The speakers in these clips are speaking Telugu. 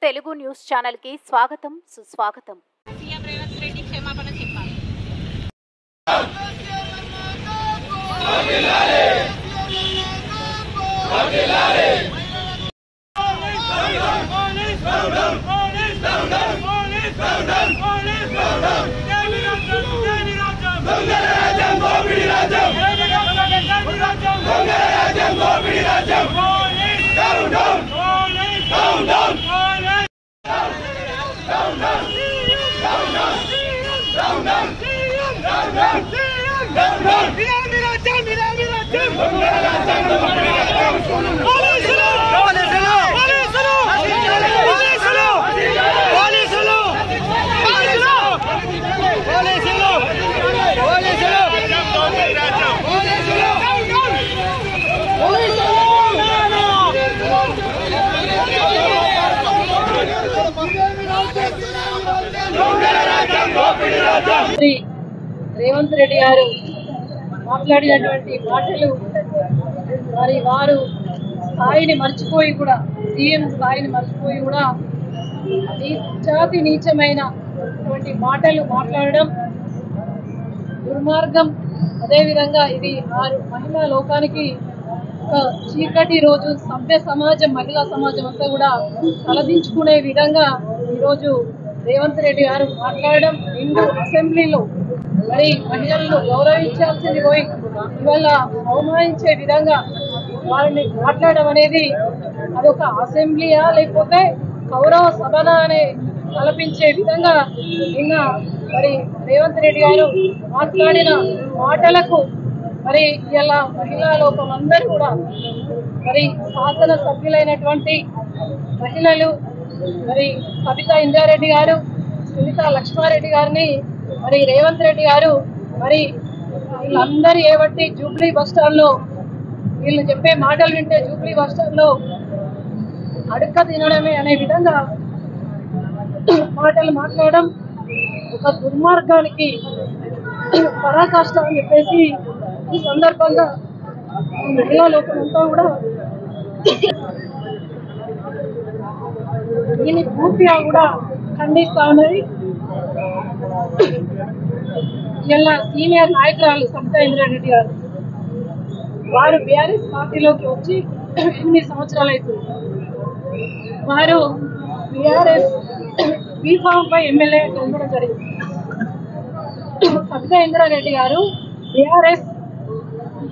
తెలుగు న్యూస్ ఛానల్ కి స్వాగతం సుస్వాగతం। సీఎం రేవంత్ రెడ్డి క్షమాపణ చెప్పాలి। రేవంత్ రెడ్డి గారు మాట్లాడినటువంటి మాటలు మరి వారు స్థాయిని మర్చిపోయి కూడా సీఎం స్థాయిని మర్చిపోయి కూడా జాతి నీచమైనటువంటి మాటలు మాట్లాడడం దుర్మార్గం। అదేవిధంగా ఇది మహిళా లోకానికి ఒక చీకటి రోజు, సభ్య సమాజం మహిళా సమాజం అంతా కూడా తలదించుకునే విధంగా ఈరోజు రేవంత్ రెడ్డి గారు మాట్లాడడం, నిండు అసెంబ్లీలో మరి మహిళలను గౌరవించాల్సింది పోయి ఇవాళ అవమానించే విధంగా వారిని మాట్లాడడం అనేది అదొక అసెంబ్లీయా లేకపోతే గౌరవ సభనా అనే కల్పించే విధంగా నిన్న మరి రేవంత్ రెడ్డి గారు మాట్లాడిన మాటలకు మరి ఇలా మహిళా లోకం అందరూ కూడా మరి శాసన సభ్యులైనటువంటి మహిళలు మరి కవితా ఇంద్రారెడ్డి గారు, సునీతా లక్ష్మారెడ్డి గారిని మరి రేవంత్ రెడ్డి గారు మరి వీళ్ళందరూ ఏబట్టి జూబ్లీ బస్టాండ్లో వీళ్ళు చెప్పే మాటలు వింటే జూబ్లీ బస్టాండ్లో అడుక్క తినడమే అనే విధంగా మాటలు మాట్లాడడం ఒక దుర్మార్గానికి పరాకాష్ట అని చెప్పేసి ఈ సందర్భంగా మహిళా లోకమంతా కూడా దీన్ని పూర్తిగా కూడా ఖండిస్తా ఉన్నది। ఇలా సీనియర్ నాయకురాలు కవితా ఇంద్రారెడ్డి గారు వారు బీఆర్ఎస్ పార్టీలోకి వచ్చి 8 సంవత్సరాలు అవుతుంది। వారు బీఆర్ఎస్ బీఫామ్ పై ఎమ్మెల్యే గెలవడం జరిగింది। కవితా ఇంద్రారెడ్డి గారు బీఆర్ఎస్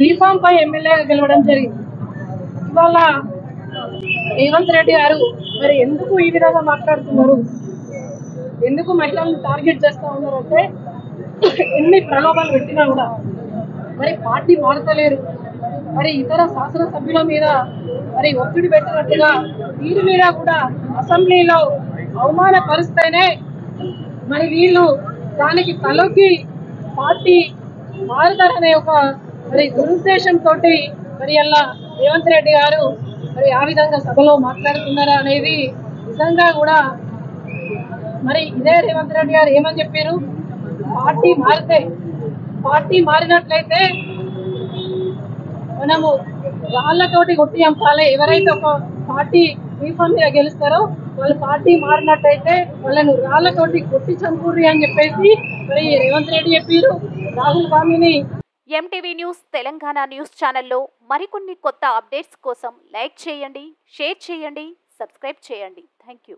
బీఫామ్ పై ఎమ్మెల్యే గెలవడం జరిగింది। ఇవాళ రేవంత్ రెడ్డి గారు మరి ఎందుకు ఈ విధంగా మాట్లాడుతున్నారు, ఎందుకు మహిళలను టార్గెట్ చేస్తూ ఉన్నారు అంటే ఎన్ని ప్రలోభాలు పెట్టినా కూడా మరి పార్టీ మారతలేరు, మరి ఇతర శాసనసభ్యుల మీద మరి ఒత్తిడి పెట్టినట్టుగా వీరి మీద కూడా అసెంబ్లీలో అవమానపరిస్తేనే మరి వీళ్ళు దానికి తలొగ్గి పార్టీ మారుతారనే ఒక మరి దురుద్దేశంతో మరి అలా రేవంత్ రెడ్డి గారు మరి ఆ విధంగా సభలో మాట్లాడుతున్నారా అనేది నిజంగా కూడా మరి ఇదే రేవంత్ రెడ్డి గారు ఏమని చెప్పారు, పార్టీ మారినట్లయితే మనము రాళ్లతోటి కొట్టి చంపాలి, ఎవరైతే ఒక పార్టీ బీఫామ్ మీద గెలుస్తారో వాళ్ళు పార్టీ మారినట్టయితే వాళ్ళను రాళ్లతోటి కొట్టి చంపుర్రి అని చెప్పేసి మరి రేవంత్ రెడ్డి చెప్పారు। రాహుల్ గాంధీని ఎంటీవీ న్యూస్ తెలంగాణ న్యూస్ ఛానల్లో మరికొన్ని కొత్త అప్డేట్స్ కోసం లైక్ చేయండి, షేర్ చేయండి, సబ్స్క్రైబ్ చేయండి। Thank you.